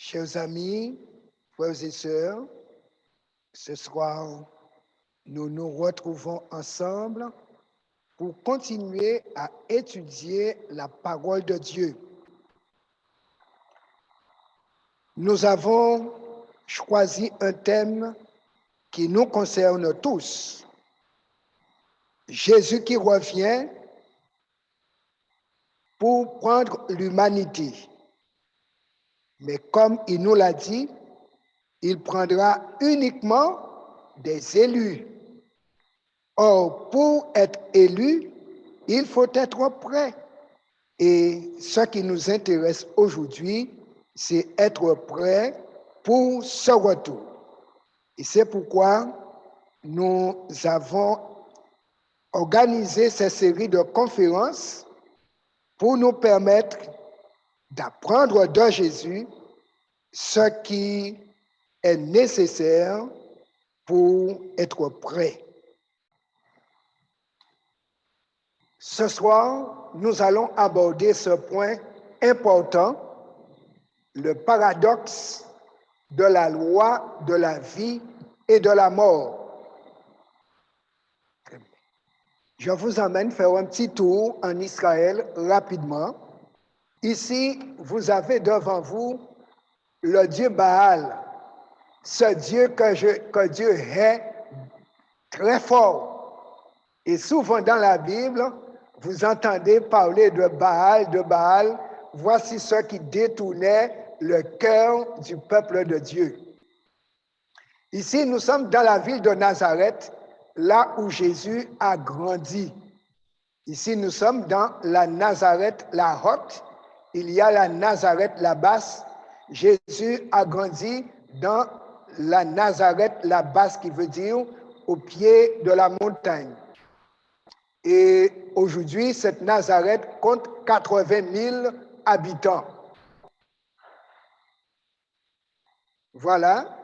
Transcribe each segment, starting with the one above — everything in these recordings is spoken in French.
Chers amis, frères et sœurs, ce soir, nous nous retrouvons ensemble pour continuer à étudier la parole de Dieu. Nous avons choisi un thème qui nous concerne tous. Jésus qui revient pour prendre l'humanité. Mais comme il nous l'a dit, il prendra uniquement des élus. Or, pour être élu, il faut être prêt. Et ce qui nous intéresse aujourd'hui, c'est être prêt pour ce retour. Et c'est pourquoi nous avons organisé cette série de conférences pour nous permettre d'apprendre de Jésus ce qui est nécessaire pour être prêt. Ce soir, nous allons aborder ce point important, le paradoxe de la loi de la vie et de la mort. Je vous emmène faire un petit tour en Israël rapidement. Ici, vous avez devant vous le Dieu Baal, ce Dieu que Dieu hait très fort. Et souvent dans la Bible, vous entendez parler de Baal. Voici ce qui détournait le cœur du peuple de Dieu. Ici, nous sommes dans la ville de Nazareth, là où Jésus a grandi. Ici, nous sommes dans la Nazareth, la haute. Il y a la Nazareth, la basse. Jésus a grandi dans la Nazareth, la basse, qui veut dire au pied de la montagne. Et aujourd'hui, cette Nazareth compte 80 000 habitants. Voilà.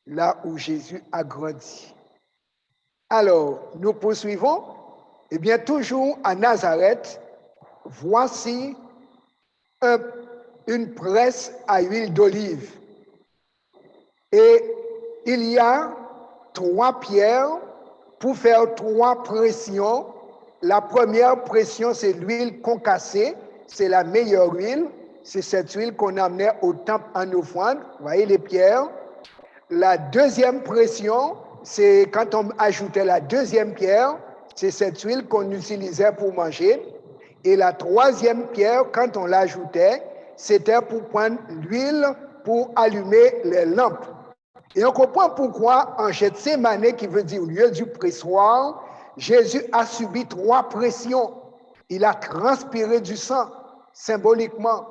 Là où Jésus a grandi. Alors, nous poursuivons. Eh bien, toujours à Nazareth, voici une presse à huile d'olive. Et il y a 3 pierres pour faire 3 pressions. La première pression, c'est l'huile concassée. C'est la meilleure huile. C'est cette huile qu'on amenait au temple en offrande. Vous voyez les pierres. La deuxième pression, c'est quand on ajoutait la deuxième pierre, c'est cette huile qu'on utilisait pour manger. Et la troisième pierre, quand on l'ajoutait, c'était pour prendre l'huile pour allumer les lampes. Et on comprend pourquoi en Gethsémane, qui veut dire lieu du pressoir, Jésus a subi 3 pressions. Il a transpiré du sang, symboliquement,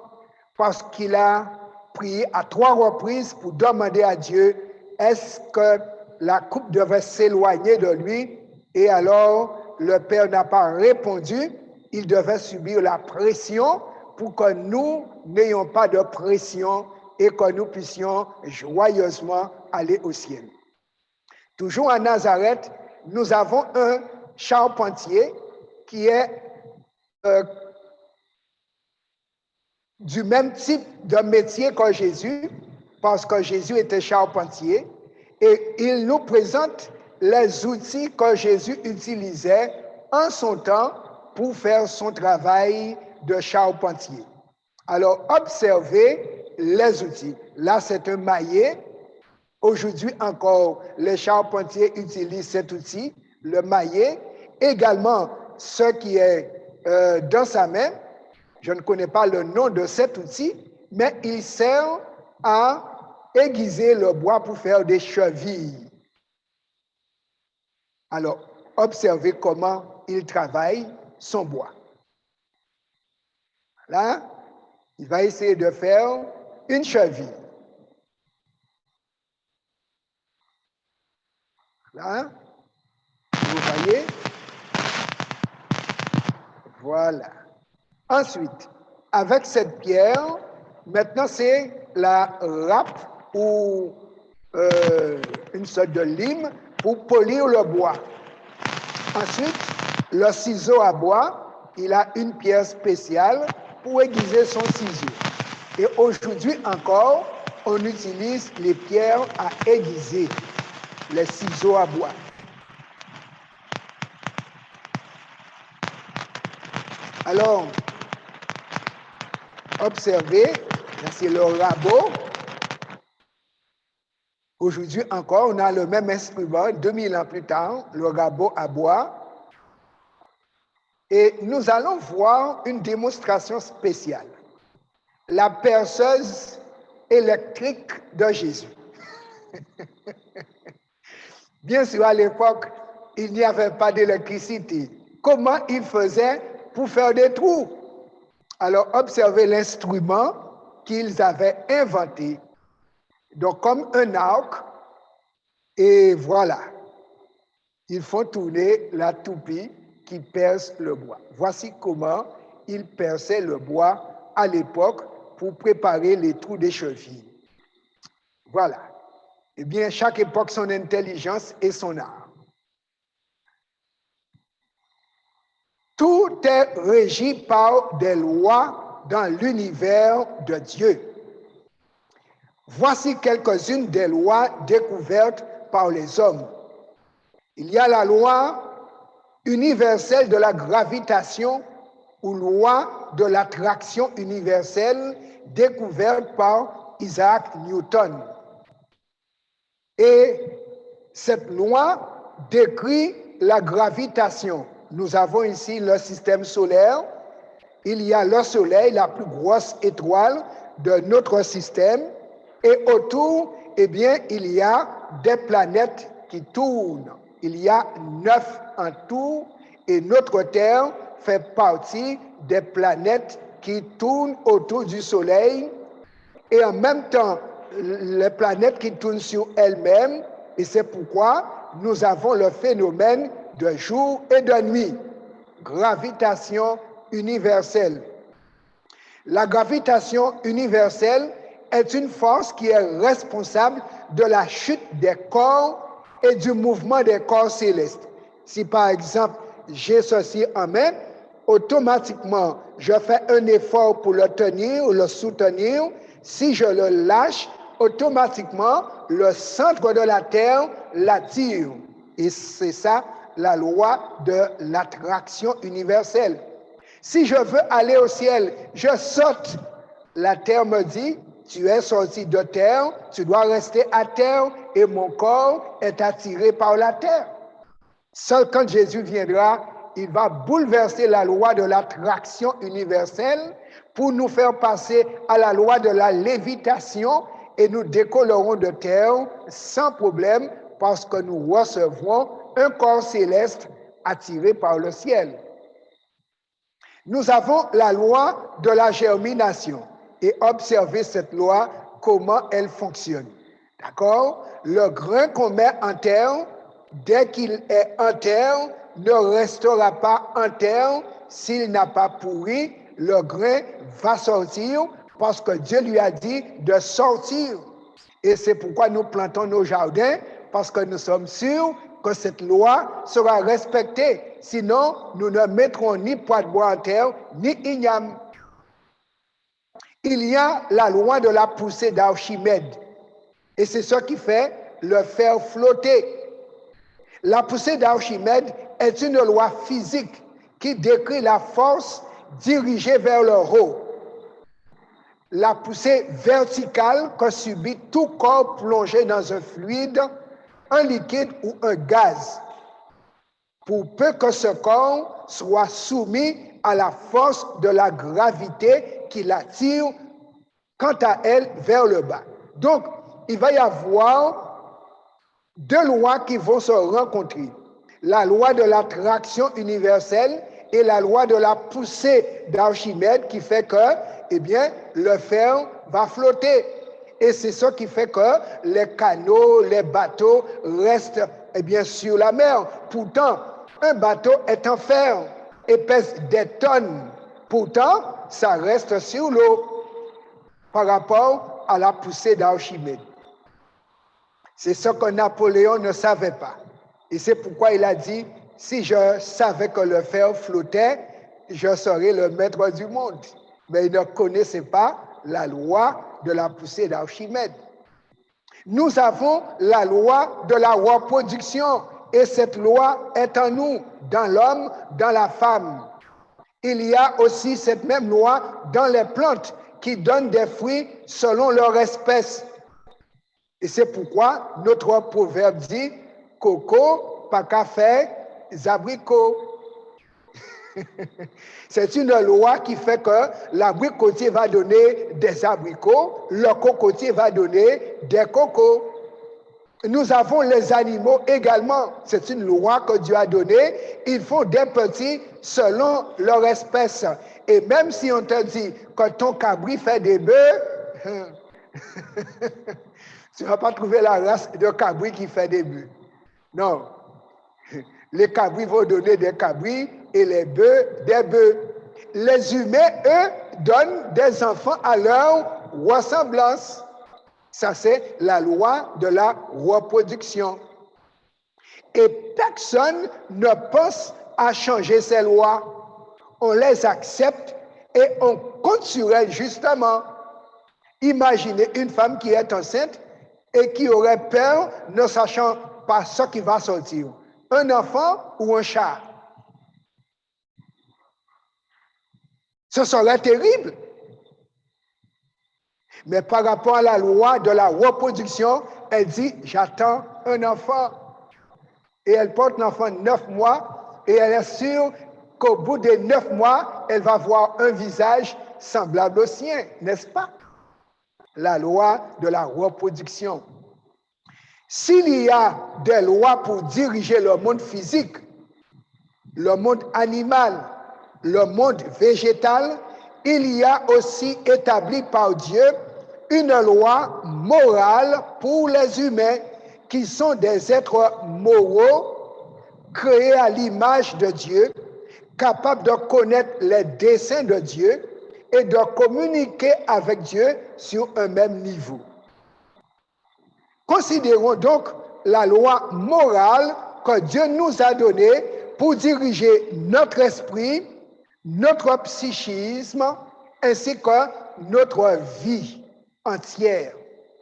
parce qu'il a prié à 3 reprises pour demander à Dieu est-ce que la coupe devait s'éloigner de lui. Et alors, le Père n'a pas répondu. Il devait subir la pression pour que nous n'ayons pas de pression et que nous puissions joyeusement aller au ciel. Toujours à Nazareth, nous avons un charpentier qui est du même type de métier que Jésus, parce que Jésus était charpentier, et il nous présente les outils que Jésus utilisait en son temps pour faire son travail de charpentier. Alors, observez les outils. Là, c'est un maillet. Aujourd'hui encore, les charpentiers utilisent cet outil, le maillet. Également, ce qui est dans sa main, je ne connais pas le nom de cet outil, mais il sert à aiguiser le bois pour faire des chevilles. Alors, observez comment il travaille son bois. Là, il va essayer de faire une cheville. Là, vous voyez? Voilà. Ensuite, avec cette pierre, maintenant c'est la râpe ou une sorte de lime pour polir le bois. Ensuite, le ciseau à bois, il a une pierre spéciale pour aiguiser son ciseau. Et aujourd'hui encore, on utilise les pierres à aiguiser, les ciseaux à bois. Alors, observez, là c'est le rabot. Aujourd'hui encore, on a le même instrument, 2000 ans plus tard, le rabot à bois. Et nous allons voir une démonstration spéciale. La perceuse électrique de Jésus. Bien sûr, à l'époque, il n'y avait pas d'électricité. Comment il faisait pour faire des trous? Alors, observez l'instrument qu'ils avaient inventé. Donc, comme un arc, et voilà, ils font tourner la toupie qui perce le bois. Voici comment ils perçaient le bois à l'époque pour préparer les trous des chevilles. Voilà. Eh bien, chaque époque, son intelligence et son art. Tout est régi par des lois dans l'univers de Dieu. Voici quelques-unes des lois découvertes par les hommes. Il y a la loi universelle de la gravitation ou loi de l'attraction universelle découverte par Isaac Newton. Et cette loi décrit la gravitation. Nous avons ici le système solaire. Il y a le Soleil, la plus grosse étoile de notre système. Et autour, eh bien, il y a des planètes qui tournent. Il y a 9 en tout, et notre Terre fait partie des planètes qui tournent autour du Soleil, et en même temps, les planètes qui tournent sur elles-mêmes, et c'est pourquoi nous avons le phénomène de jour et de nuit. Gravitation universelle. La gravitation universelle est une force qui est responsable de la chute des corps et du mouvement des corps célestes. Si par exemple, j'ai ceci en main, automatiquement, je fais un effort pour le tenir ou le soutenir. Si je le lâche, automatiquement, le centre de la Terre l'attire. Et c'est ça la loi de l'attraction universelle. Si je veux aller au ciel, je saute. La Terre me dit, tu es sorti de terre, tu dois rester à terre et mon corps est attiré par la terre. Seul quand Jésus viendra, il va bouleverser la loi de l'attraction universelle pour nous faire passer à la loi de la lévitation et nous décollerons de terre sans problème parce que nous recevrons un corps céleste attiré par le ciel. Nous avons la loi de la germination et observez cette loi, comment elle fonctionne. D'accord? Le grain qu'on met en terre, dès qu'il est en terre, ne restera pas en terre s'il n'a pas pourri. Le grain va sortir parce que Dieu lui a dit de sortir. Et c'est pourquoi nous plantons nos jardins, parce que nous sommes sûrs que cette loi sera respectée. Sinon, nous ne mettrons ni poids de bois en terre, ni igname. Il y a la loi de la poussée d'Archimède. Et c'est ce qui fait le faire flotter. La poussée d'Archimède est une loi physique qui décrit la force dirigée vers le haut. La poussée verticale que subit tout corps plongé dans un fluide, un liquide ou un gaz, pour peu que ce corps soit soumis à la force de la gravité qui l'attire, quant à elle, vers le bas. Donc, il va y avoir deux lois qui vont se rencontrer. La loi de l'attraction universelle et la loi de la poussée d'Archimède qui fait que, eh bien, le fer va flotter. Et c'est ce qui fait que les canaux, les bateaux restent, eh bien, sur la mer. Pourtant, un bateau est en fer et pèse des tonnes. Pourtant, ça reste sur l'eau par rapport à la poussée d'Archimède. C'est ce que Napoléon ne savait pas. Et c'est pourquoi il a dit, si je savais que le fer flottait, je serais le maître du monde. mais ils ne connaissaient pas la loi de la poussée d'Archimède. Nous avons la loi de la reproduction et cette loi est en nous, dans l'homme, dans la femme. Il y a aussi cette même loi dans les plantes qui donnent des fruits selon leur espèce. Et c'est pourquoi notre proverbe dit « coco, pas café, abricots ». C'est une loi qui fait que l'abricotier va donner des abricots, le cocotier va donner des cocos. Nous avons les animaux également. C'est une loi que Dieu a donnée. Ils font des petits selon leur espèce. Et même si on te dit que ton cabri fait des bœufs, tu ne vas pas trouver la race de cabri qui fait des bœufs. Non. Les cabris vont donner des cabris et les bœufs des bœufs. Les humains, eux, donnent des enfants à leur ressemblance. Ça, c'est la loi de la reproduction. Et personne ne pense à changer ces lois. On les accepte et on compte sur elles justement. Imaginez une femme qui est enceinte et qui aurait peur ne sachant pas ce qui va sortir. Un enfant ou un chat. Ce serait terrible. Mais par rapport à la loi de la reproduction, elle dit, j'attends un enfant. Et elle porte l'enfant 9 mois et elle est sûre qu'au bout des 9 mois, elle va avoir un visage semblable au sien, n'est-ce pas? La loi de la reproduction. S'il y a des lois pour diriger le monde physique, le monde animal, le monde végétal, il y a aussi établi par Dieu une loi morale pour les humains qui sont des êtres moraux, créés à l'image de Dieu, capables de connaître les desseins de Dieu et de communiquer avec Dieu sur un même niveau. Considérons donc la loi morale que Dieu nous a donnée pour diriger notre esprit, notre psychisme, ainsi que notre vie entière,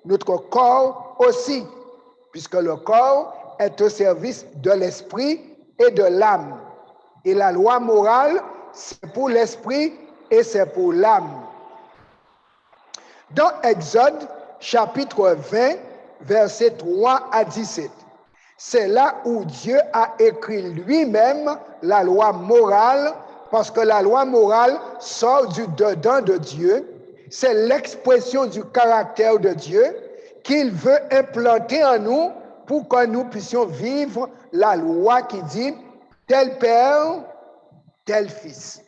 notre corps aussi, puisque le corps est au service de l'esprit et de l'âme. Et la loi morale, c'est pour l'esprit et c'est pour l'âme. Dans Exode, chapitre 20, versets 3 à 17, c'est là où Dieu a écrit lui-même la loi morale, parce que la loi morale sort du dedans de Dieu. C'est l'expression du caractère de Dieu qu'il veut implanter en nous pour que nous puissions vivre la loi qui dit tel père, tel fils.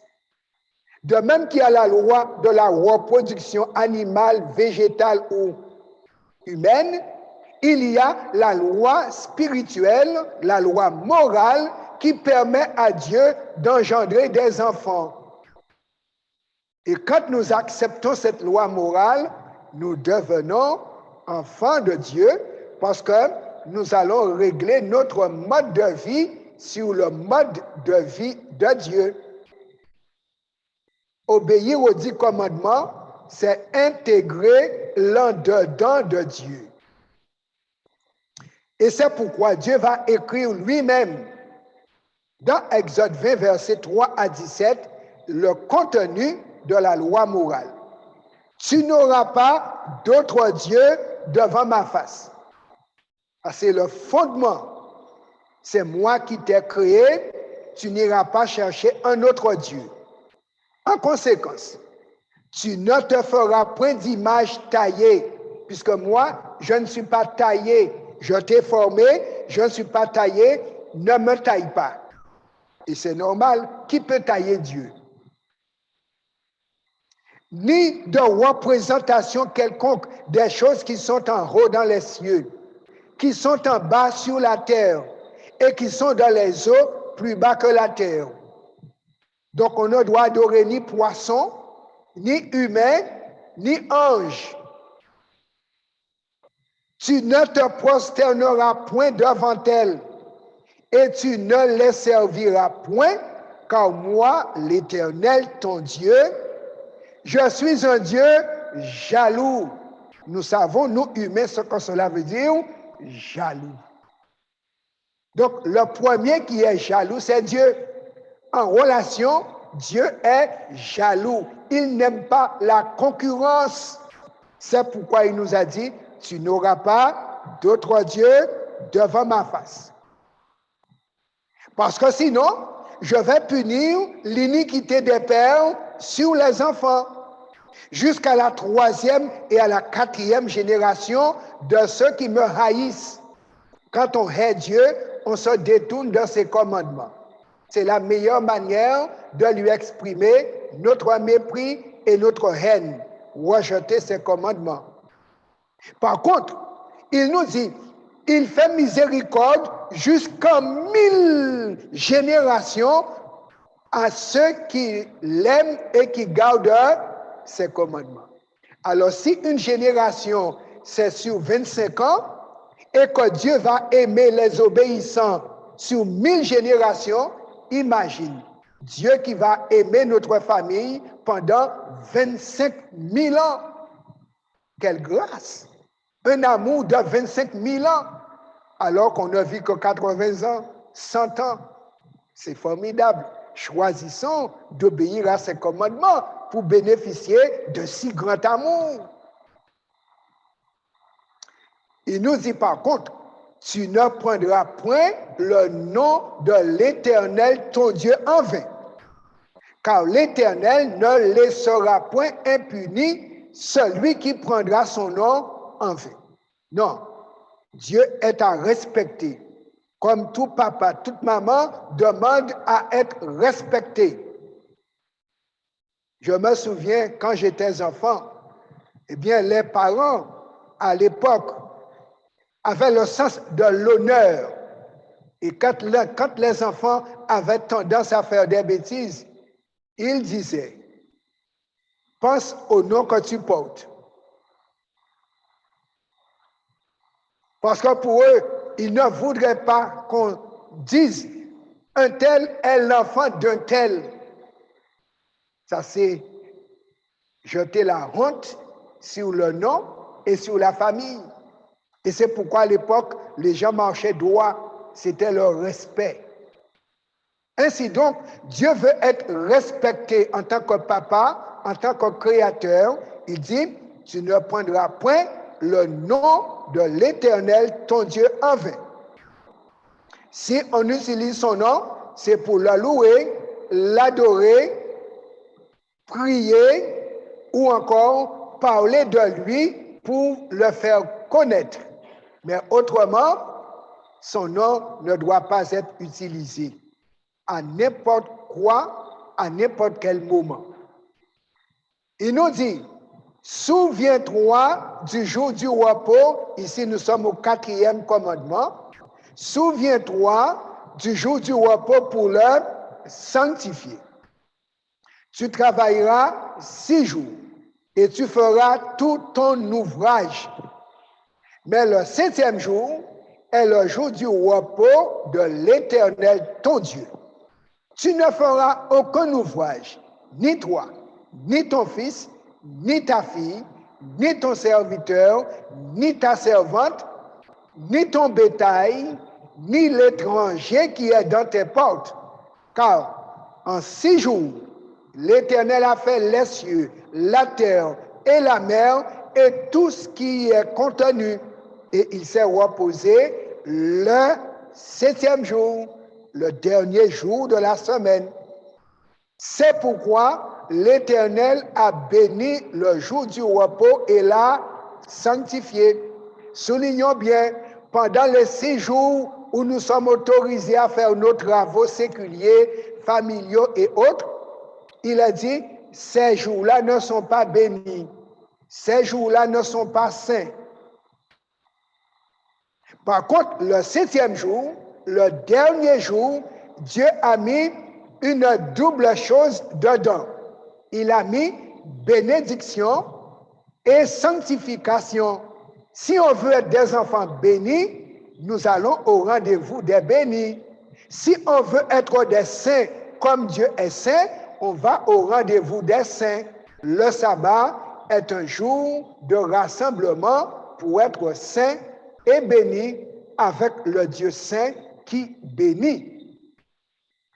De même qu'il y a la loi de la reproduction animale, végétale ou humaine, il y a la loi spirituelle, la loi morale qui permet à Dieu d'engendrer des enfants. Et quand nous acceptons cette loi morale, nous devenons enfants de Dieu parce que nous allons régler notre mode de vie sur le mode de vie de Dieu. Obéir aux 10 commandements, c'est intégrer l'en-dedans de Dieu. Et c'est pourquoi Dieu va écrire lui-même dans Exode 20, versets 3 à 17, le contenu de la loi morale. Tu n'auras pas d'autre Dieu devant ma face. C'est le fondement. C'est moi qui t'ai créé. Tu n'iras pas chercher un autre Dieu. En conséquence, tu ne te feras point d'image taillée, puisque moi, je ne suis pas taillé. Je t'ai formé, je ne suis pas taillé, ne me taille pas. Et c'est normal, qui peut tailler Dieu? Ni de représentation quelconque des choses qui sont en haut dans les cieux, qui sont en bas sur la terre et qui sont dans les eaux plus bas que la terre. Donc on ne doit adorer ni poisson, ni humain, ni ange. Tu ne te prosterneras point devant elles, et tu ne les serviras point, car moi, l'Éternel, ton Dieu, Je suis un Dieu jaloux. Nous savons, nous humains, ce que cela veut dire, jaloux. Donc, le premier qui est jaloux, c'est Dieu. En relation, Dieu est jaloux. Il n'aime pas la concurrence. C'est pourquoi il nous a dit, tu n'auras pas d'autre Dieu devant ma face. Parce que sinon, je vais punir l'iniquité des pères sur les enfants, jusqu'à la 3e et à la 4e génération de ceux qui me haïssent. Quand on hait Dieu, on se détourne de ses commandements. C'est la meilleure manière de lui exprimer notre mépris et notre haine, rejeter ses commandements. Par contre, il nous dit, il fait miséricorde jusqu'en 1000 générations à ceux qui l'aiment et qui gardent ses commandements. Alors, si une génération, c'est sur 25 ans, et que Dieu va aimer les obéissants sur 1000 générations, imagine, Dieu qui va aimer notre famille pendant 25 000 ans. Quelle grâce! Un amour de 25 000 ans, alors qu'on ne vit que 80 ans, 100 ans. C'est formidable. Choisissons d'obéir à ses commandements pour bénéficier de si grand amour. Il nous dit par contre, tu ne prendras point le nom de l'Éternel, ton Dieu, en vain, car l'Éternel ne laissera point impuni celui qui prendra son nom en vain. Non, Dieu est à respecter. Comme tout papa, toute maman demande à être respecté. Je me souviens, quand j'étais enfant, eh bien, les parents, à l'époque, avaient le sens de l'honneur. Et quand les enfants avaient tendance à faire des bêtises, ils disaient, pense au nom que tu portes. Parce que pour eux, ils ne voudraient pas qu'on dise un tel est l'enfant d'un tel. Ça, c'est jeter la honte sur le nom et sur la famille. Et c'est pourquoi à l'époque, les gens marchaient droit. C'était leur respect. Ainsi donc, Dieu veut être respecté en tant que papa, en tant que créateur. Il dit, tu ne prendras point le nom de l'Éternel, ton Dieu, en vain. Si on utilise son nom, c'est pour le louer, l'adorer, prier ou encore parler de lui pour le faire connaître. Mais autrement, son nom ne doit pas être utilisé à n'importe quoi, à n'importe quel moment. Il nous dit, souviens-toi du jour du repos, ici nous sommes au 4e commandement, souviens-toi du jour du repos pour le sanctifier. Tu travailleras 6 jours et tu feras tout ton ouvrage. Mais le 7e jour est le jour du repos de l'Éternel, ton Dieu. Tu ne feras aucun ouvrage, ni toi, ni ton fils, ni ta fille, ni ton serviteur, ni ta servante, ni ton bétail, ni l'étranger qui est dans tes portes. Car en 6 jours, l'Éternel a fait les cieux, la terre et la mer et tout ce qui y est contenu. Et il s'est reposé le 7e jour, le dernier jour de la semaine. C'est pourquoi l'Éternel a béni le jour du repos et l'a sanctifié. Soulignons bien, pendant les 6 jours où nous sommes autorisés à faire nos travaux séculiers, familiaux et autres, il a dit, ces jours-là ne sont pas bénis. Ces jours-là ne sont pas saints. Par contre, le 7e jour, le dernier jour, Dieu a mis une double chose dedans. Il a mis bénédiction et sanctification. Si on veut être des enfants bénis, nous allons au rendez-vous des bénis. Si on veut être des saints comme Dieu est saint, on va au rendez-vous des saints. Le sabbat est un jour de rassemblement pour être saint et béni avec le Dieu saint qui bénit.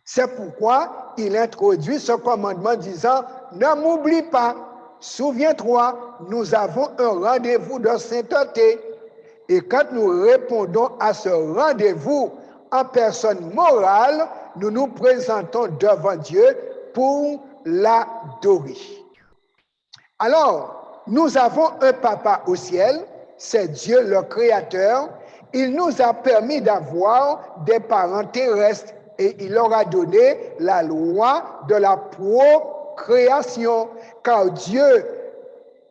C'est pourquoi il introduit ce commandement disant, ne m'oublie pas, souviens-toi, nous avons un rendez-vous de sainteté. Et quand nous répondons à ce rendez-vous en personne morale, nous nous présentons devant Dieu pour l'adorer. Alors, nous avons un papa au ciel, c'est Dieu le Créateur. Il nous a permis d'avoir des parents terrestres et il leur a donné la loi de la procréation, car Dieu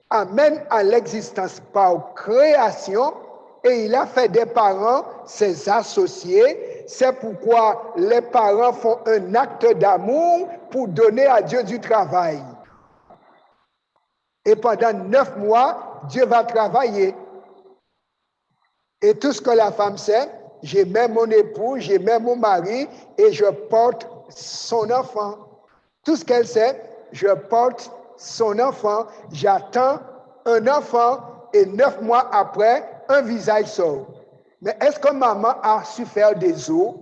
amène à l'existence par création et il a fait des parents ses associés. C'est pourquoi les parents font un acte d'amour pour donner à Dieu du travail. Et pendant 9 mois, Dieu va travailler. Et tout ce que la femme sait, j'aimais mon époux, j'aimais mon mari et je porte son enfant. Tout ce qu'elle sait, je porte son enfant, j'attends un enfant et 9 mois après, un visage sort. Mais est-ce que maman a su faire des os?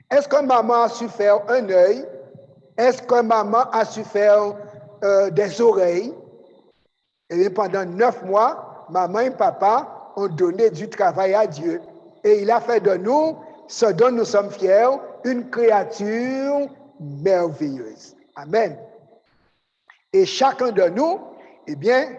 Est-ce que maman a su faire un œil? Est-ce que maman a su faire des oreilles? Et bien pendant 9 mois, maman et papa ont donné du travail à Dieu. Et il a fait de nous, ce dont nous sommes fiers, une créature merveilleuse. Amen. Et chacun de nous, eh bien,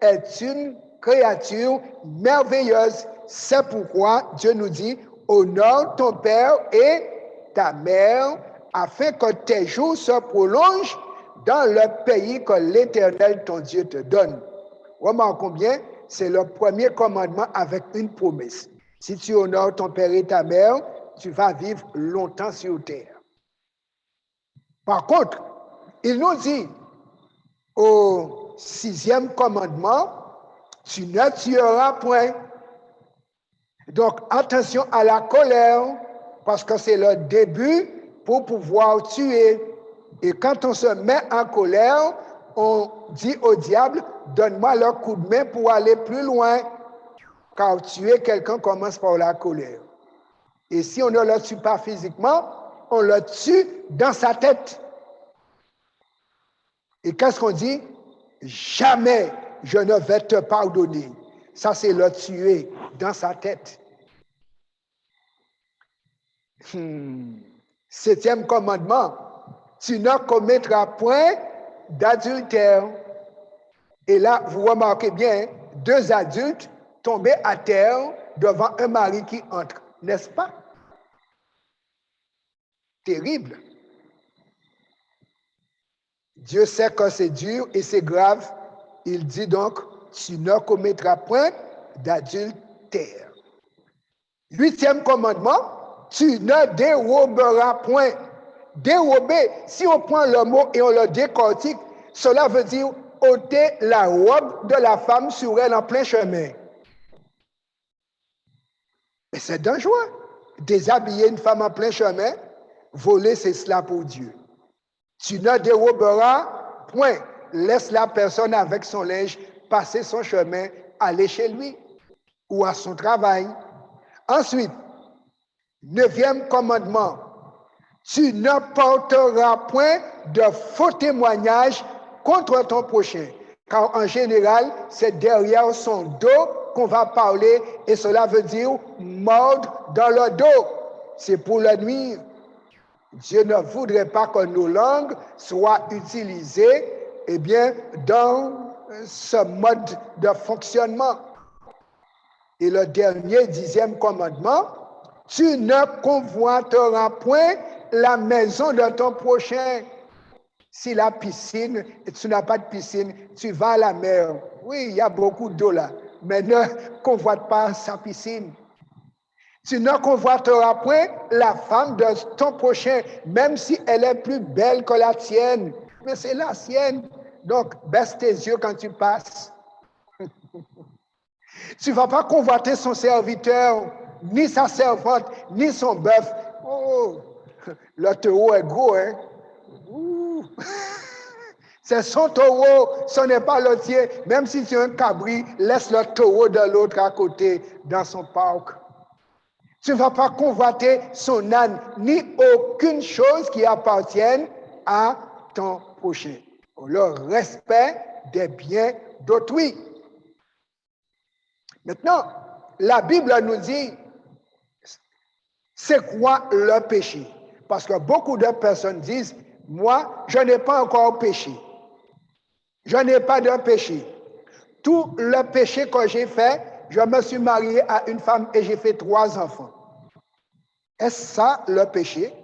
est une créature merveilleuse. C'est pourquoi Dieu nous dit, honore ton père et ta mère, afin que tes jours se prolongent dans le pays que l'Éternel, ton Dieu, te donne. Remarquons bien, c'est le premier commandement avec une promesse. Si tu honores ton père et ta mère, tu vas vivre longtemps sur terre. Par contre, il nous dit au 6e commandement, tu ne tueras point. Donc, attention à la colère, parce que c'est le début pour pouvoir tuer. Et quand on se met en colère, on dit au diable, donne-moi le coup de main pour aller plus loin. Car tuer quelqu'un commence par la colère. Et si on ne le tue pas physiquement, on le tue dans sa tête. Et qu'est-ce qu'on dit? Jamais je ne vais te pardonner. Ça, c'est le tuer dans sa tête. 7e commandement, tu ne commettras point d'adultère. Et là, vous remarquez bien, 2 adultes tombés à terre devant un mari qui entre, n'est-ce pas? Terrible. Dieu sait que c'est dur et c'est grave. Il dit donc, tu ne commettras point d'adultère. 8e commandement, tu ne déroberas point. Dérober, si on prend le mot et on le décortique, cela veut dire ôter la robe de la femme sur elle en plein chemin. Mais c'est dangereux. Déshabiller une femme en plein chemin, voler, c'est cela pour Dieu. Tu ne déroberas point. Laisse la personne avec son linge passer son chemin, aller chez lui ou à son travail. Ensuite, 9e commandement, tu ne porteras point de faux témoignages contre ton prochain. Car en général, c'est derrière son dos qu'on va parler et cela veut dire mordre dans le dos. C'est pour le nuire. Dieu ne voudrait pas que nos langues soient utilisées dans ce mode de fonctionnement. Et le dernier 10e commandement, tu ne convoiteras point la maison de ton prochain. Si la piscine, et tu n'as pas de piscine, tu vas à la mer. Oui, il y a beaucoup d'eau là, mais ne convoite pas sa piscine. Tu ne convoiteras point la femme de ton prochain, même si elle est plus belle que la tienne. Mais c'est la sienne. Donc, baisse tes yeux quand tu passes. Tu ne vas pas convoiter son serviteur, ni sa servante, ni son bœuf. Oh, le taureau est gros, hein? Ouh. C'est son taureau, ce n'est pas le tien. Même si tu es un cabri, laisse le taureau de l'autre à côté dans son parc. Tu ne vas pas convoiter son âne, ni aucune chose qui appartienne à ton prochain. Le respect des biens d'autrui. Maintenant, la Bible nous dit, c'est quoi le péché? Parce que beaucoup de personnes disent, moi, je n'ai pas encore péché. Je n'ai pas de péché. Tout le péché que j'ai fait, je me suis marié à une femme et j'ai fait 3 enfants. Est-ce ça le péché?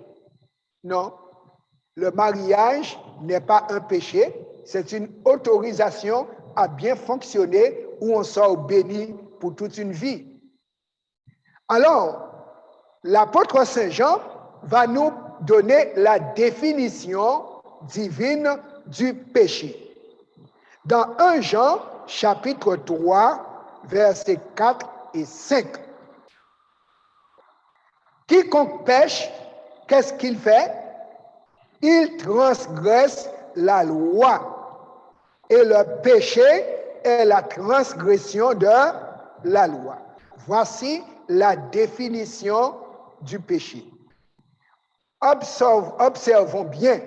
Non. Le mariage n'est pas un péché, c'est une autorisation à bien fonctionner où on sort béni pour toute une vie. Alors, l'apôtre Saint Jean va nous donner la définition divine du péché. Dans 1 Jean, chapitre 3, versets 4 et 5. Quiconque pêche, qu'est-ce qu'il fait? Il transgresse la loi. Et le péché est la transgression de la loi. Voici la définition du péché. Observons bien.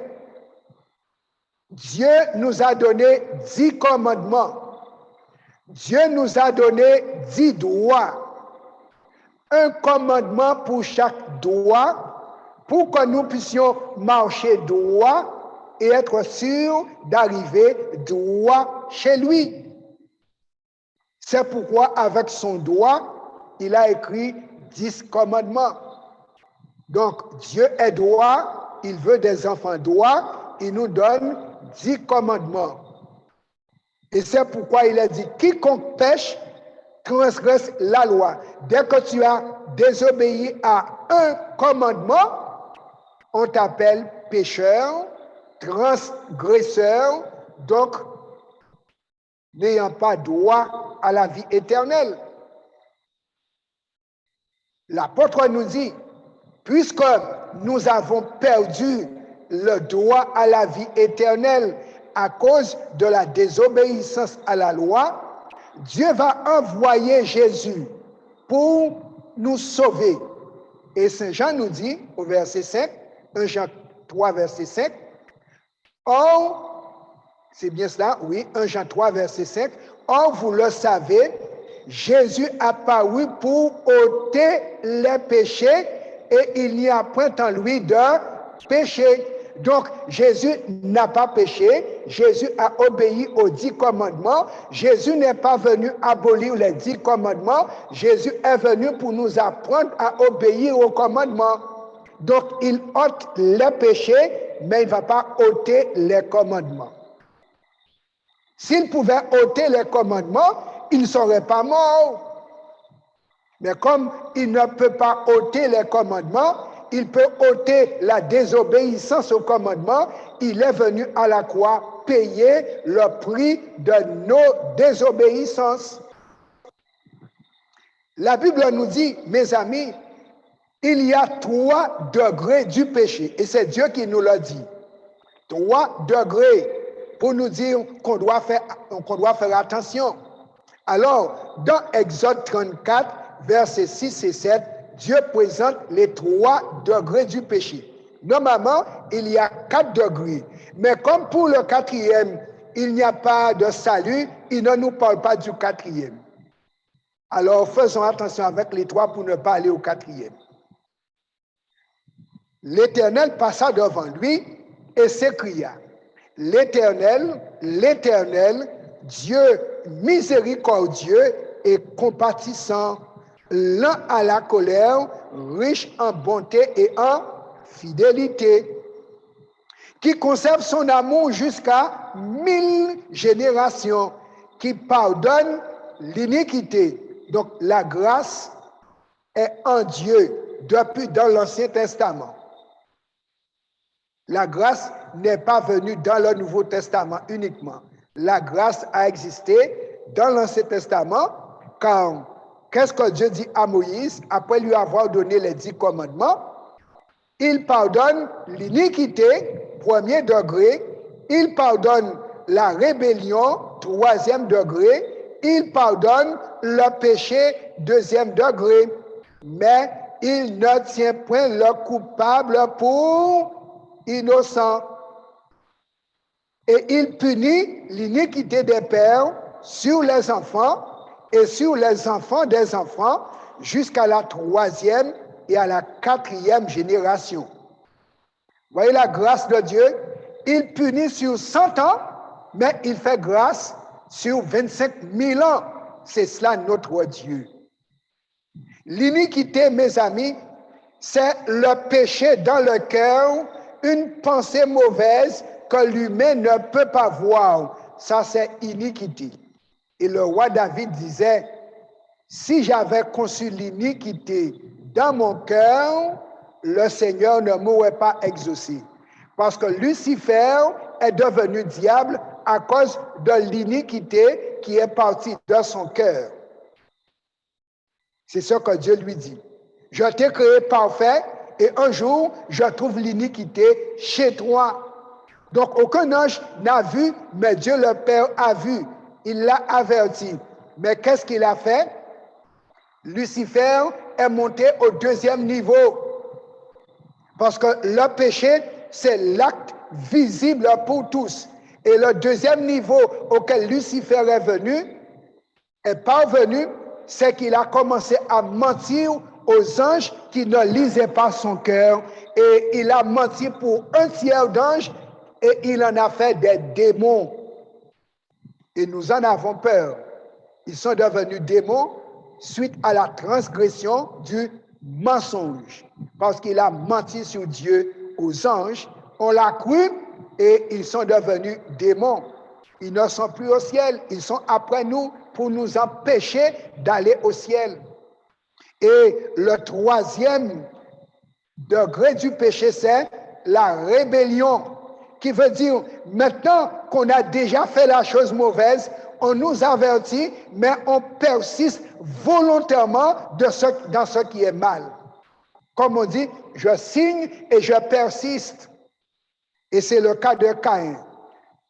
Dieu nous a donné 10 commandements. Dieu nous a donné 10 droits. Un commandement pour chaque droit, pour que nous puissions marcher droit et être sûrs d'arriver droit chez lui. C'est pourquoi, avec son droit, il a écrit 10 commandements. Donc, Dieu est droit, il veut des enfants droits, il nous donne 10 commandements. Et c'est pourquoi il a dit, quiconque pêche, transgresse la loi. Dès que tu as désobéi à un commandement, on t'appelle pécheur, transgresseur, donc n'ayant pas droit à la vie éternelle. L'apôtre nous dit, puisque nous avons perdu le droit à la vie éternelle à cause de la désobéissance à la loi, Dieu va envoyer Jésus pour nous sauver. Et Saint Jean nous dit au verset 5, 1 Jean 3, verset 5, or, c'est bien cela, oui, 1 Jean 3, verset 5, or vous le savez, Jésus apparut pour ôter les péchés et il n'y a point en lui de péché. Donc, Jésus n'a pas péché, Jésus a obéi aux 10 commandements, Jésus n'est pas venu abolir les 10 commandements, Jésus est venu pour nous apprendre à obéir aux commandements. Donc, il ôte les péchés, mais il ne va pas ôter les commandements. S'il pouvait ôter les commandements, il ne serait pas mort. Mais comme il ne peut pas ôter les commandements, il peut ôter la désobéissance au commandement. Il est venu à la croix payer le prix de nos désobéissances. La Bible nous dit, mes amis, il y a 3 degrés du péché. Et c'est Dieu qui nous l'a dit. 3 degrés pour nous dire qu'on doit faire attention. Alors, dans Exode 34, versets 6 et 7, Dieu présente les 3 degrés du péché. Normalement, il y a 4 degrés. Mais comme pour le 4e, il n'y a pas de salut, il ne nous parle pas du 4e. Alors, faisons attention avec les 3 pour ne pas aller au 4e. L'Éternel passa devant lui et s'écria, l'Éternel, l'Éternel, Dieu miséricordieux et compatissant, lent à la colère, riche en bonté et en fidélité, qui conserve son amour jusqu'à 1000 générations, qui pardonne l'iniquité. Donc la grâce est en Dieu depuis dans l'Ancien Testament. La grâce n'est pas venue dans le Nouveau Testament uniquement. La grâce a existé dans l'Ancien Testament quand qu'est-ce que Dieu dit à Moïse après lui avoir donné les 10 commandements? Il pardonne l'iniquité, premier degré. Il pardonne la rébellion, troisième degré, il pardonne le péché, deuxième degré, mais il ne tient point le coupable pour innocent. Et il punit l'iniquité des pères sur les enfants et sur les enfants des enfants jusqu'à la troisième et à la quatrième génération. Voyez la grâce de Dieu, il punit sur 100 ans, mais il fait grâce sur 25 000 ans. C'est cela notre Dieu. L'iniquité, mes amis, c'est le péché dans le cœur, une pensée mauvaise que l'humain ne peut pas voir. Ça, c'est iniquité. Et le roi David disait, si j'avais conçu l'iniquité dans mon cœur, le Seigneur ne m'aurait pas exaucé. Parce que Lucifer est devenu diable à cause de l'iniquité qui est partie de son cœur. C'est ce que Dieu lui dit. Je t'ai créé parfait et un jour, je trouve l'iniquité chez toi. Donc, aucun ange n'a vu, mais Dieu le Père a vu. Il l'a averti. Mais qu'est-ce qu'il a fait? Lucifer est monté au deuxième niveau. Parce que le péché, c'est l'acte visible pour tous. Et le deuxième niveau auquel Lucifer est parvenu, c'est qu'il a commencé à mentir aux anges qui ne lisaient pas son cœur. Et il a menti pour un tiers d'anges et il en a fait des démons. Et nous en avons peur. Ils sont devenus démons suite à la transgression du mensonge. Parce qu'il a menti sur Dieu aux anges. On l'a cru et ils sont devenus démons. Ils ne sont plus au ciel. Ils sont après nous pour nous empêcher d'aller au ciel. Et le troisième degré du péché, c'est la rébellion, qui veut dire, maintenant qu'on a déjà fait la chose mauvaise, on nous avertit, mais on persiste volontairement dans ce qui est mal. Comme on dit, je signe et je persiste. Et c'est le cas de Caïn.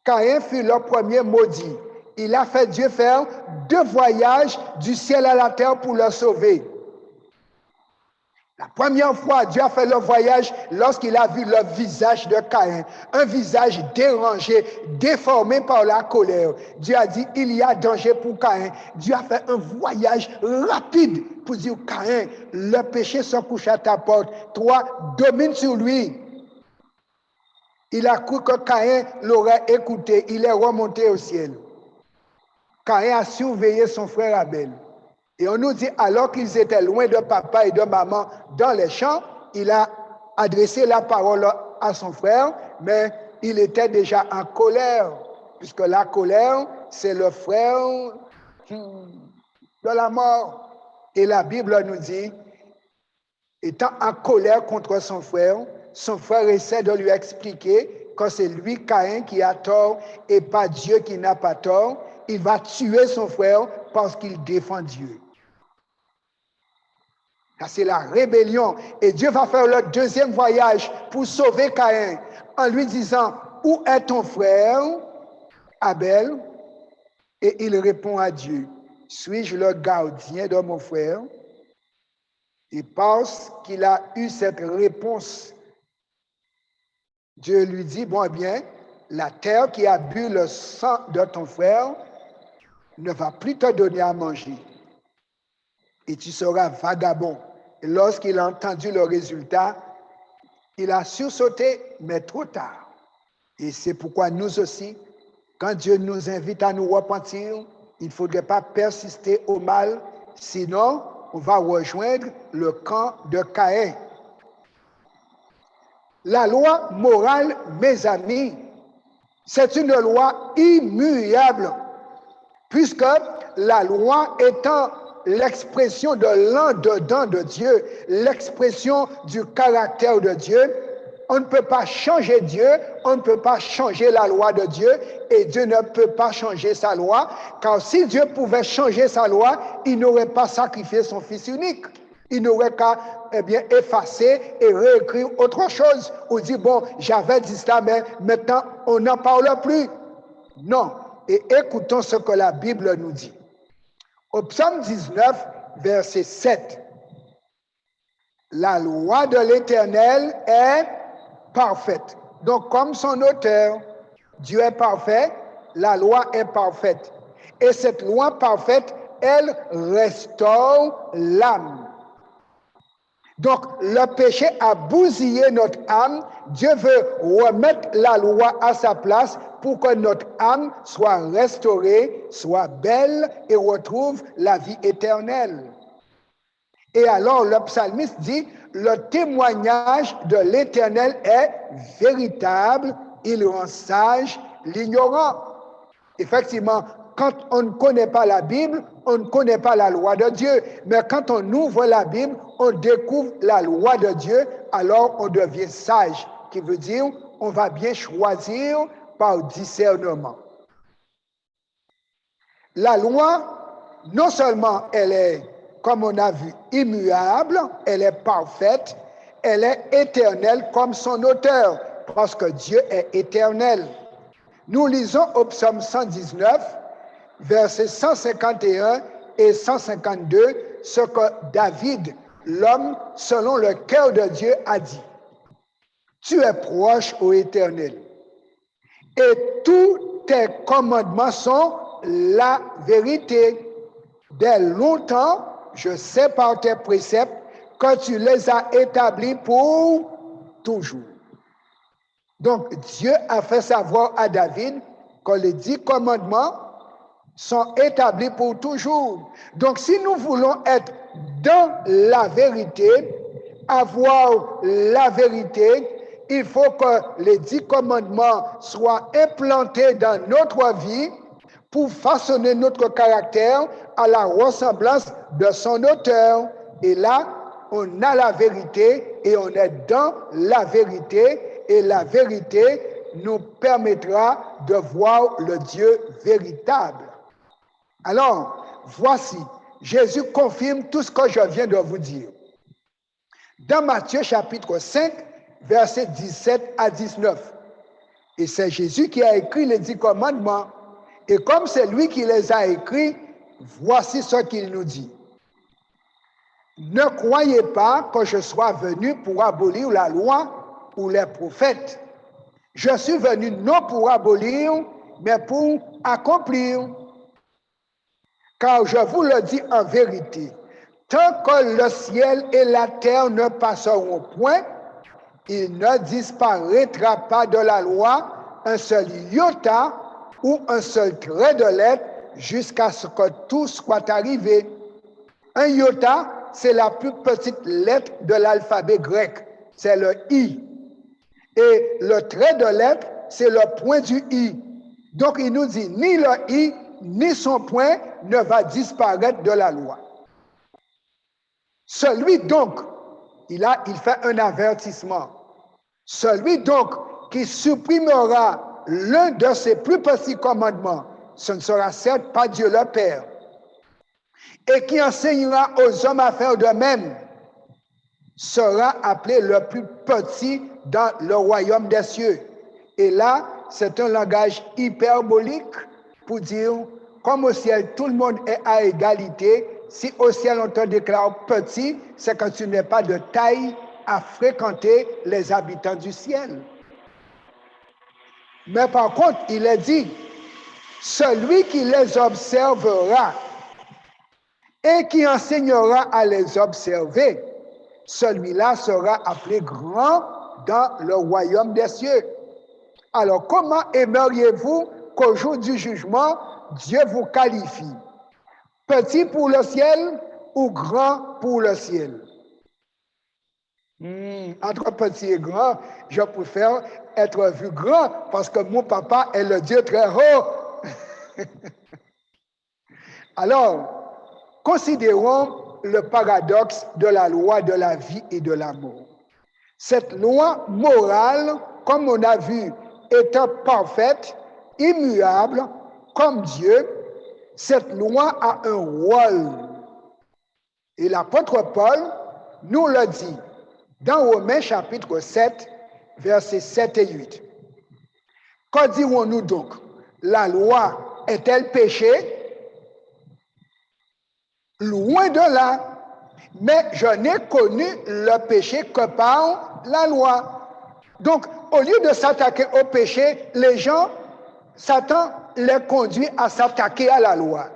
Caïn fut le premier maudit. Il a fait Dieu faire 2 voyages du ciel à la terre pour le sauver. La première fois, Dieu a fait le voyage lorsqu'il a vu le visage de Caïn, un visage dérangé, déformé par la colère. Dieu a dit, il y a danger pour Caïn. Dieu a fait un voyage rapide pour dire, Caïn, le péché se couche à ta porte. Toi, domine sur lui. Il a cru que Caïn l'aurait écouté. Il est remonté au ciel. Caïn a surveillé son frère Abel. Et on nous dit, alors qu'ils étaient loin de papa et de maman dans les champs, il a adressé la parole à son frère, mais il était déjà en colère, puisque la colère, c'est le frère de la mort. Et la Bible nous dit, étant en colère contre son frère essaie de lui expliquer que c'est lui, Caïn, qui a tort et pas Dieu qui n'a pas tort. Il va tuer son frère parce qu'il défend Dieu. C'est la rébellion. Et Dieu va faire le deuxième voyage pour sauver Caïn en lui disant, où est ton frère Abel? Et il répond à Dieu, suis-je le gardien de mon frère? Et parce qu'il a eu cette réponse, Dieu lui dit, bon, eh bien, la terre qui a bu le sang de ton frère ne va plus te donner à manger. Et tu seras vagabond. Et lorsqu'il a entendu le résultat, il a sursauté, mais trop tard. Et c'est pourquoi nous aussi, quand Dieu nous invite à nous repentir, il ne faudrait pas persister au mal, sinon on va rejoindre le camp de Caïn. La loi morale, mes amis, c'est une loi immuable, puisque la loi étant l'expression de l'en-dedans de Dieu, l'expression du caractère de Dieu, on ne peut pas changer Dieu, on ne peut pas changer la loi de Dieu, et Dieu ne peut pas changer sa loi, car si Dieu pouvait changer sa loi, il n'aurait pas sacrifié son Fils unique. Il n'aurait qu'à effacer et réécrire autre chose, ou dire, bon, j'avais dit ça, mais maintenant, on n'en parle plus. Non. Et écoutons ce que la Bible nous dit. Au psaume 19, verset 7, la loi de l'Éternel est parfaite. Donc, comme son auteur, Dieu est parfait, la loi est parfaite. Et cette loi parfaite, elle restaure l'âme. Donc, le péché a bousillé notre âme. Dieu veut remettre la loi à sa place pour que notre âme soit restaurée, soit belle et retrouve la vie éternelle. Et alors, le psalmiste dit, le témoignage de l'Éternel est véritable, il rend sage l'ignorant. Effectivement, quand on ne connaît pas la Bible, on ne connaît pas la loi de Dieu. Mais quand on ouvre la Bible, on découvre la loi de Dieu, alors on devient sage, qui veut dire on va bien choisir par discernement. La loi, non seulement elle est, comme on a vu, immuable, elle est parfaite, elle est éternelle comme son auteur, parce que Dieu est éternel. Nous lisons au psaume 119, versets 151 et 152, ce que David, l'homme selon le cœur de Dieu, a dit. Tu es proche, ô Éternel, et tous tes commandements sont la vérité. Dès longtemps, je sais par tes préceptes que tu les as établis pour toujours. Donc, Dieu a fait savoir à David que les 10 commandements sont établis pour toujours. Donc, si nous voulons être dans la vérité, avoir la vérité, il faut que les 10 commandements soient implantés dans notre vie pour façonner notre caractère à la ressemblance de son auteur. Et là, on a la vérité et on est dans la vérité. Et la vérité nous permettra de voir le Dieu véritable. Alors, voici, Jésus confirme tout ce que je viens de vous dire. Dans Matthieu chapitre 5, versets 17 à 19. Et c'est Jésus qui a écrit les 10 commandements. Et comme c'est lui qui les a écrits, voici ce qu'il nous dit. Ne croyez pas que je sois venu pour abolir la loi ou les prophètes. Je suis venu non pour abolir, mais pour accomplir. Car je vous le dis en vérité, tant que le ciel et la terre ne passeront point, il ne disparaîtra pas de la loi un seul iota ou un seul trait de lettre jusqu'à ce que tout soit arrivé. Un iota, c'est la plus petite lettre de l'alphabet grec, c'est le I. Et le trait de lettre, c'est le point du I. Donc il nous dit, ni le I, ni son point ne va disparaître de la loi. Celui donc, il fait un avertissement. Celui donc qui supprimera l'un de ses plus petits commandements, ce ne sera certes pas Dieu le Père. Et qui enseignera aux hommes à faire de même, sera appelé le plus petit dans le royaume des cieux. Et là, c'est un langage hyperbolique pour dire, comme au ciel, tout le monde est à égalité. Si au ciel on te déclare petit, c'est que tu n'es pas de taille à fréquenter les habitants du ciel. Mais par contre, il est dit, celui qui les observera et qui enseignera à les observer, celui-là sera appelé grand dans le royaume des cieux. Alors, comment aimeriez-vous qu'au jour du jugement, Dieu vous qualifie? Petit pour le ciel ou grand pour le ciel? Entre petit et grand, je préfère être vu grand parce que mon papa est le Dieu très haut. Alors, considérons le paradoxe de la loi de la vie et de la mort. Cette loi morale, comme on a vu, étant parfaite, immuable, comme Dieu, cette loi a un rôle. Et l'apôtre Paul nous le dit dans Romains chapitre 7, versets 7 et 8. Que dirons-nous donc? La loi est-elle péché? Loin de là. Mais je n'ai connu le péché que par la loi. Donc, au lieu de s'attaquer au péché, les gens, Satan les conduit à s'attaquer à la loi.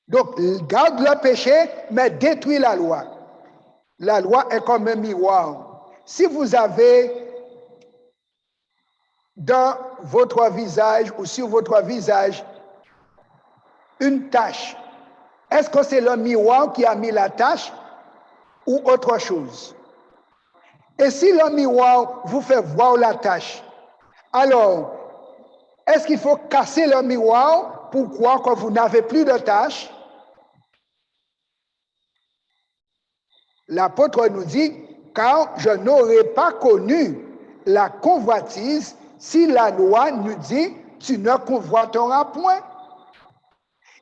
Donc, garde le péché, mais détruit la loi. La loi est comme un miroir. Si vous avez dans votre visage ou sur votre visage une tache, est-ce que c'est le miroir qui a mis la tache ou autre chose? Et si le miroir vous fait voir la tache, alors, est-ce qu'il faut casser le miroir pour croire que vous n'avez plus de tache? L'apôtre nous dit, car je n'aurais pas connu la convoitise si la loi nous dit, tu ne convoiteras point.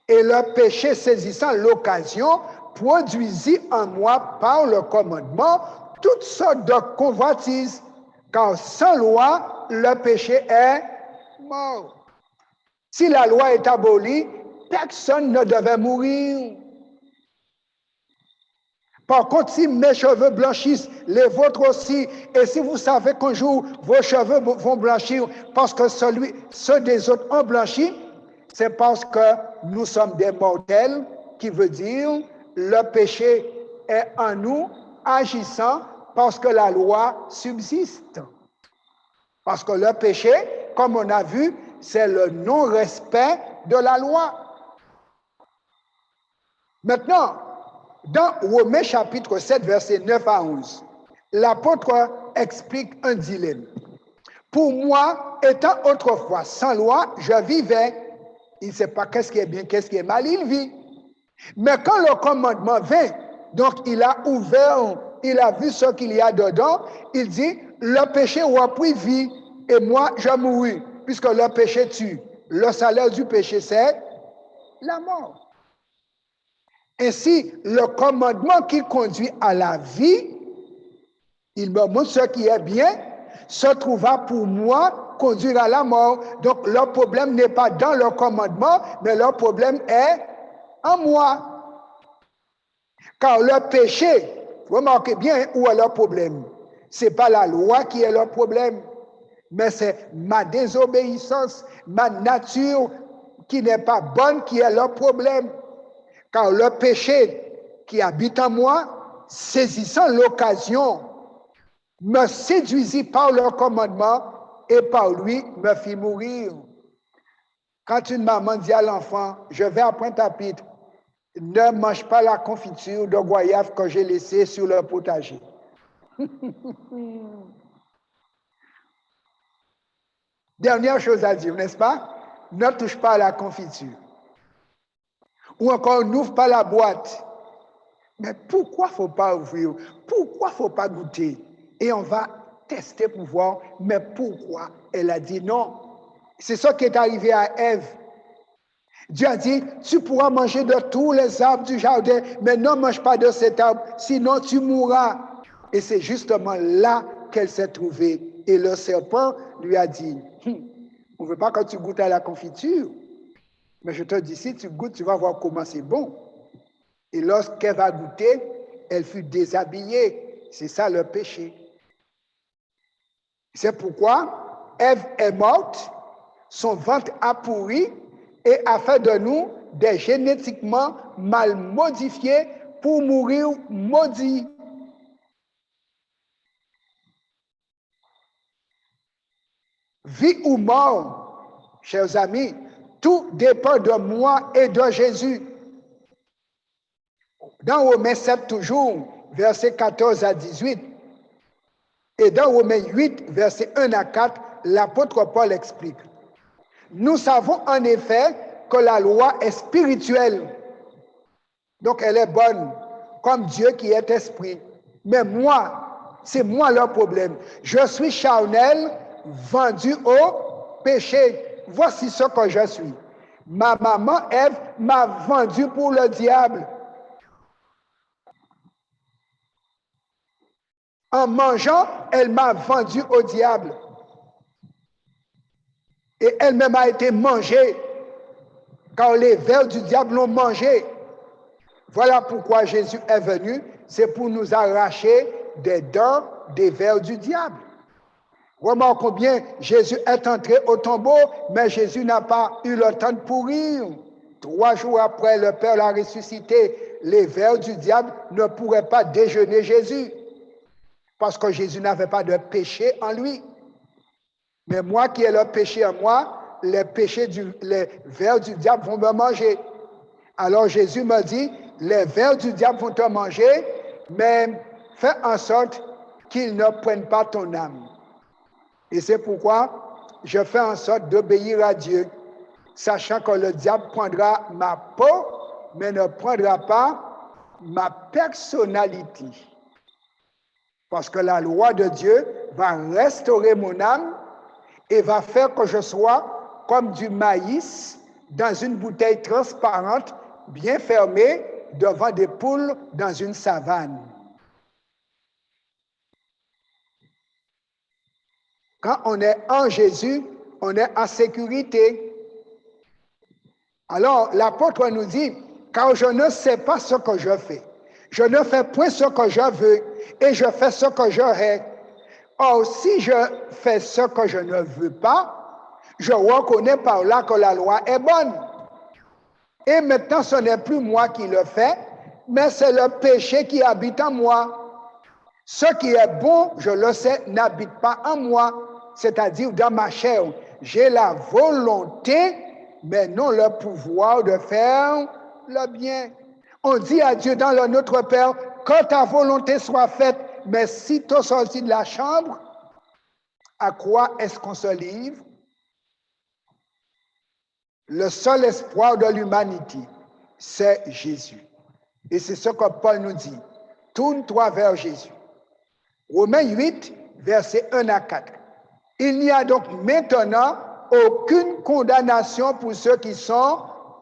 Et le péché saisissant l'occasion produisit en moi par le commandement toutes sortes de convoitises, car sans loi, le péché est mort. Si la loi est abolie, personne ne devait mourir. Par contre, si mes cheveux blanchissent, les vôtres aussi, et si vous savez qu'un jour vos cheveux vont blanchir parce que ceux des autres ont blanchi, c'est parce que nous sommes des mortels, qui veut dire le péché est en nous, agissant parce que la loi subsiste. Parce que le péché, comme on a vu, c'est le non-respect de la loi. Maintenant, dans Romains chapitre 7, versets 9 à 11, l'apôtre explique un dilemme. Pour moi, étant autrefois sans loi, je vivais. Il ne sait pas qu'est-ce qui est bien, qu'est-ce qui est mal, il vit. Mais quand le commandement vint, donc il a ouvert, il a vu ce qu'il y a dedans, il dit, le péché reprit vie, et moi je mourus, puisque le péché tue. Le salaire du péché, c'est la mort. Ainsi, le commandement qui conduit à la vie, il me montre ce qui est bien, se trouva pour moi conduire à la mort. Donc, le problème n'est pas dans le commandement, mais le problème est en moi. Car le péché, remarquez bien où est le problème. Ce n'est pas la loi qui est le problème, mais c'est ma désobéissance, ma nature qui n'est pas bonne qui est le problème. Car le péché qui habite en moi, saisissant l'occasion, me séduisit par le commandement et par lui me fit mourir. Quand une maman dit à l'enfant, je vais à Pointe-à-Pitre, ne mange pas la confiture de goyave que j'ai laissée sur le potager. Dernière chose à dire, n'est-ce pas? Ne touche pas à la confiture. Ou encore, n'ouvre pas la boîte. Mais pourquoi il ne faut pas ouvrir? Pourquoi il ne faut pas goûter? Et on va tester pour voir, mais pourquoi? Elle a dit non. C'est ça qui est arrivé à Ève. Dieu a dit, tu pourras manger de tous les arbres du jardin, mais ne mange pas de cet arbre, sinon tu mourras. Et c'est justement là qu'elle s'est trouvée. Et le serpent lui a dit, on ne veut pas que tu goûtes à la confiture, mais je te dis, si tu goûtes, tu vas voir comment c'est bon. Et lorsqu'elle va goûter, elle fut déshabillée. C'est ça le péché. C'est pourquoi Ève est morte, son ventre a pourri et a fait de nous des génétiquement mal modifiés pour mourir maudits. Vie ou mort, chers amis, tout dépend de moi et de Jésus. Dans Romains 7 toujours, versets 14 à 18, et dans Romains 8, versets 1 à 4, l'apôtre Paul explique. Nous savons en effet que la loi est spirituelle, donc elle est bonne, comme Dieu qui est esprit. Mais moi, c'est moi le problème. Je suis charnel, vendu au péché. Voici ce que je suis. Ma maman Ève m'a vendu pour le diable. En mangeant, elle m'a vendu au diable. et elle-même a été mangée, car les vers du diable l'ont mangée. Voilà pourquoi Jésus est venu, c'est pour nous arracher des dents des vers du diable. Remarquons bien, Jésus est entré au tombeau, mais Jésus n'a pas eu le temps de pourrir. 3 jours après, le Père l'a ressuscité. Les vers du diable ne pourraient pas déjeuner Jésus, parce que Jésus n'avait pas de péché en lui. Mais moi qui ai le péché en moi, les vers du diable vont me manger. Alors Jésus me dit, les vers du diable vont te manger, mais fais en sorte qu'ils ne prennent pas ton âme. Et c'est pourquoi je fais en sorte d'obéir à Dieu, sachant que le diable prendra ma peau, mais ne prendra pas ma personnalité. Parce que la loi de Dieu va restaurer mon âme et va faire que je sois comme du maïs dans une bouteille transparente, bien fermée, devant des poules dans une savane. Quand on est en Jésus, on est en sécurité. Alors, l'apôtre nous dit, car je ne sais pas ce que je fais. Je ne fais point ce que je veux et je fais ce que je hais. Or, si je fais ce que je ne veux pas, je reconnais par là que la loi est bonne. Et maintenant, ce n'est plus moi qui le fais, mais c'est le péché qui habite en moi. Ce qui est bon, je le sais, n'habite pas en moi, c'est-à-dire dans ma chair. J'ai la volonté, mais non le pouvoir de faire le bien. On dit à Dieu dans le Notre Père, que ta volonté soit faite, mais si tu es sorti de la chambre, à quoi est-ce qu'on se livre? Le seul espoir de l'humanité, c'est Jésus. Et c'est ce que Paul nous dit. Tourne-toi vers Jésus. Romains 8, versets 1 à 4. Il n'y a donc maintenant aucune condamnation pour ceux qui sont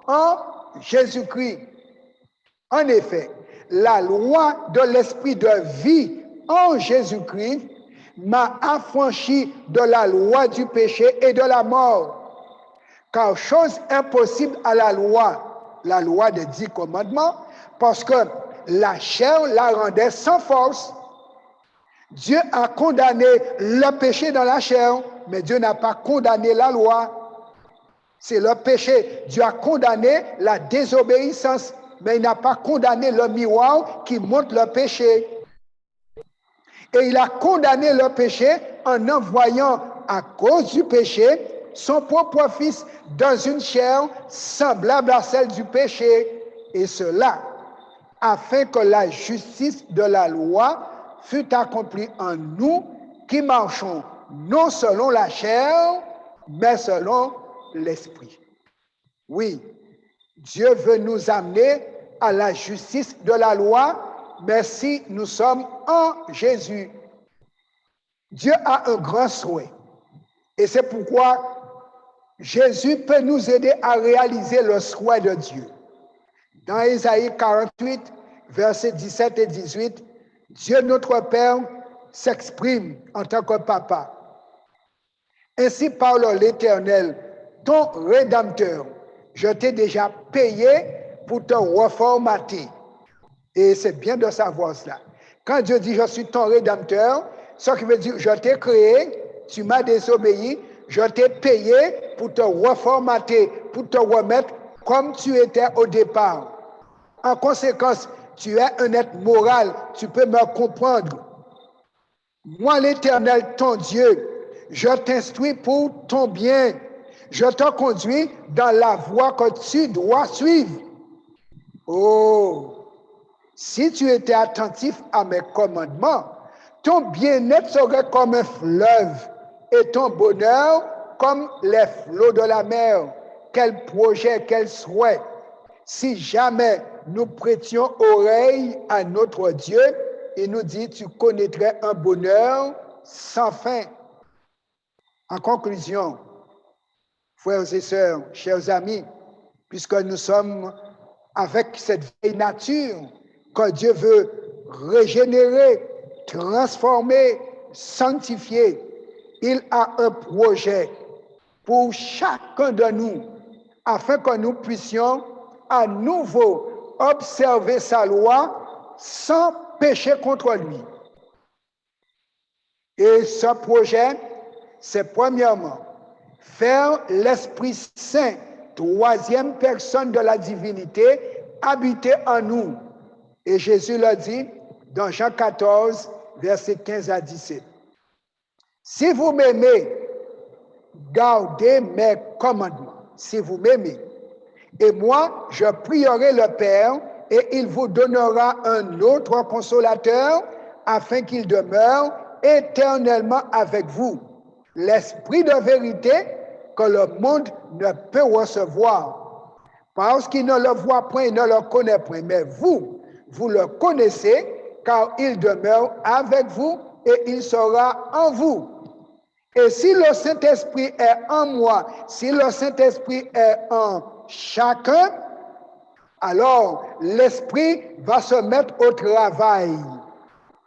en Jésus-Christ. En effet, la loi de l'esprit de vie en Jésus-Christ m'a affranchi de la loi du péché et de la mort. Car chose impossible à la loi des 10 commandements, parce que la chair la rendait sans force. Dieu a condamné le péché dans la chair, mais Dieu n'a pas condamné la loi. C'est le péché. Dieu a condamné la désobéissance, mais il n'a pas condamné le miroir qui montre le péché. Et il a condamné le péché en envoyant, à cause du péché, son propre fils dans une chair semblable à celle du péché. Et cela, afin que la justice de la loi fut accomplie en nous qui marchons non selon la chair, mais selon l'esprit. Oui, Dieu veut nous amener à la justice de la loi, mais si nous sommes en Jésus, Dieu a un grand souhait. Et c'est pourquoi Jésus peut nous aider à réaliser le souhait de Dieu. Dans Ésaïe 48, versets 17 et 18, Dieu notre Père s'exprime en tant que papa. Ainsi parle l'Éternel, ton Rédempteur. Je t'ai déjà payé pour te reformater. Et c'est bien de savoir cela. Quand Dieu dit je suis ton Rédempteur, ce qui veut dire je t'ai créé, tu m'as désobéi, je t'ai payé pour te reformater, pour te remettre comme tu étais au départ. En conséquence, tu es un être moral, tu peux me comprendre. Moi, l'Éternel, ton Dieu, je t'instruis pour ton bien. Je te conduis dans la voie que tu dois suivre. Oh, si tu étais attentif à mes commandements, ton bien-être serait comme un fleuve et ton bonheur comme les flots de la mer. Quel projet, quel souhait. Si jamais nous prêtions oreille à notre Dieu, il nous dit, tu connaîtrais un bonheur sans fin. En conclusion, frères et sœurs, chers amis, puisque nous sommes avec cette vieille nature que Dieu veut régénérer, transformer, sanctifier, il a un projet. pour chacun de nous, afin que nous puissions à nouveau observer sa loi sans pécher contre lui. Et ce projet, c'est premièrement faire l'Esprit Saint, troisième personne de la divinité, habiter en nous. Et Jésus l'a dit dans Jean 14, versets 15 à 17. Si vous m'aimez, gardez mes commandements. Si vous m'aimez. Et moi, je prierai le Père et il vous donnera un autre consolateur afin qu'il demeure éternellement avec vous. L'Esprit de vérité que le monde ne peut recevoir parce qu'il ne le voit point et ne le connaît point. Mais vous, vous le connaissez car il demeure avec vous et il sera en vous. Et si le Saint-Esprit est en moi, si le Saint-Esprit est en chacun, alors l'Esprit va se mettre au travail.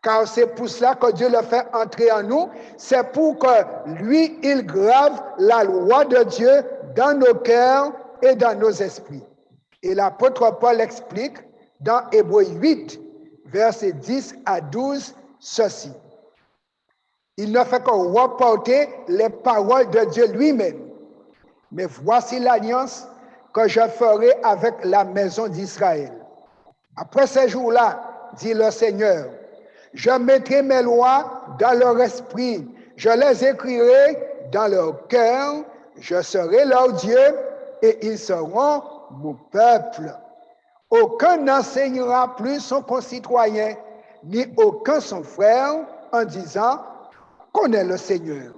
Car c'est pour cela que Dieu le fait entrer en nous. C'est pour que lui, il grave la loi de Dieu dans nos cœurs et dans nos esprits. Et l'apôtre Paul explique dans Hébreux 8, versets 10 à 12, ceci. Il ne fait que reporter les paroles de Dieu lui-même. Mais voici l'alliance que je ferai avec la maison d'Israël. Après ces jours-là, dit le Seigneur, je mettrai mes lois dans leur esprit, je les écrirai dans leur cœur, je serai leur Dieu et ils seront mon peuple. Aucun n'enseignera plus son concitoyen, ni aucun son frère, en disant, connais le Seigneur.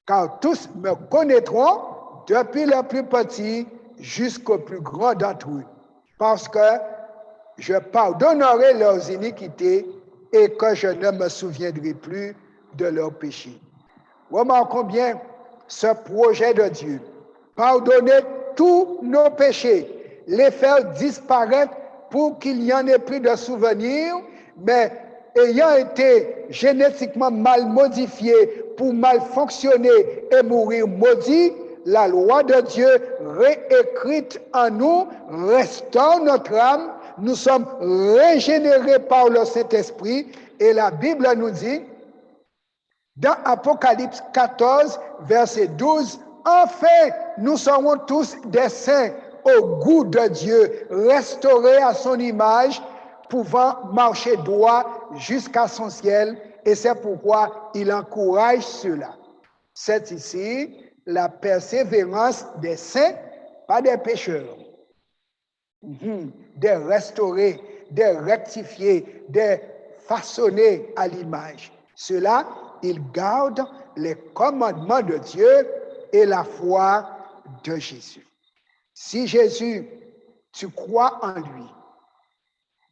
Car tous me connaîtront, depuis le plus petit jusqu'au plus grand d'entre eux, parce que je pardonnerai leurs iniquités et que je ne me souviendrai plus de leurs péchés. Remarquons bien ce projet de Dieu. Pardonner tous nos péchés, les faire disparaître pour qu'il n'y en ait plus de souvenirs, mais ayant été génétiquement mal modifiés pour mal fonctionner et mourir maudits, la loi de Dieu réécrite en nous restaure notre âme. Nous sommes régénérés par le Saint-Esprit et la Bible nous dit dans Apocalypse 14, verset 12, enfin, nous serons tous des saints au goût de Dieu, restaurés à son image, pouvant marcher droit jusqu'à son ciel, et c'est pourquoi il encourage cela. C'est ici la persévérance des saints, pas des pécheurs. Des restaurés, des rectifiés, des façonnés à l'image. Cela, ils gardent les commandements de Dieu et la foi de Jésus. Si Jésus, tu crois en lui,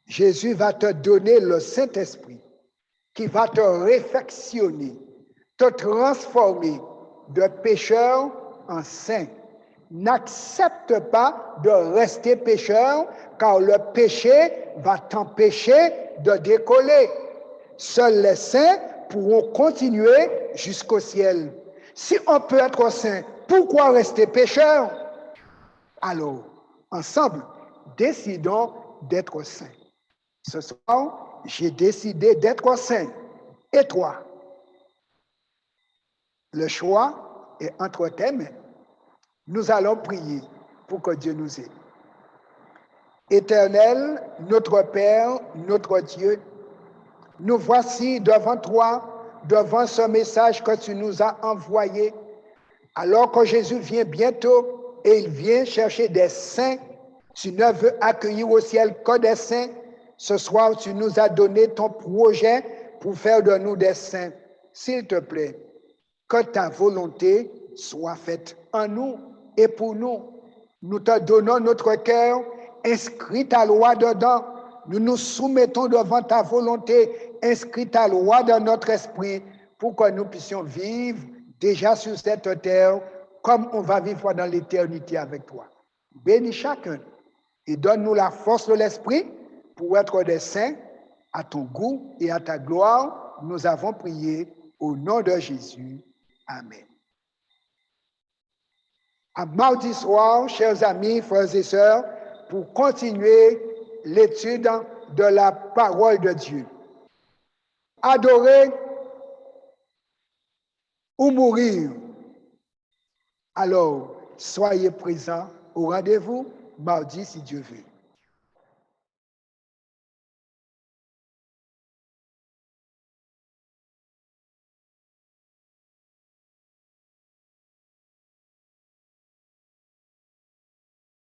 Jésus va te donner le Saint-Esprit qui va te réfectionner, te transformer de pécheur en saint. N'accepte pas de rester pécheur, car le péché va t'empêcher de décoller. Seuls les saints pourront continuer jusqu'au ciel. Si on peut être saint, pourquoi rester pécheur? Alors, ensemble, décidons d'être saints. Ce soir, j'ai décidé d'être saint. Et toi? Le choix est entre tes mains. Nous allons prier pour que Dieu nous aide. Éternel, notre Père, notre Dieu, nous voici devant toi, devant ce message que tu nous as envoyé, alors que Jésus vient bientôt et il vient chercher des saints. Tu ne veux accueillir au ciel que des saints. Ce soir, tu nous as donné ton projet pour faire de nous des saints. S'il te plaît, que ta volonté soit faite en nous et pour nous. Nous te donnons notre cœur, inscris ta loi dedans. Nous nous soumettons devant ta volonté, inscris ta loi dans notre esprit pour que nous puissions vivre déjà sur cette terre comme on va vivre dans l'éternité avec toi. Bénis chacun et donne-nous la force de l'esprit pour être des saints à ton goût et à ta gloire. Nous avons prié au nom de Jésus. Amen. À mardi soir, chers amis, frères et sœurs, pour continuer l'étude de la parole de Dieu. Adorer ou mourir. Alors, soyez présents au rendez-vous mardi si Dieu veut.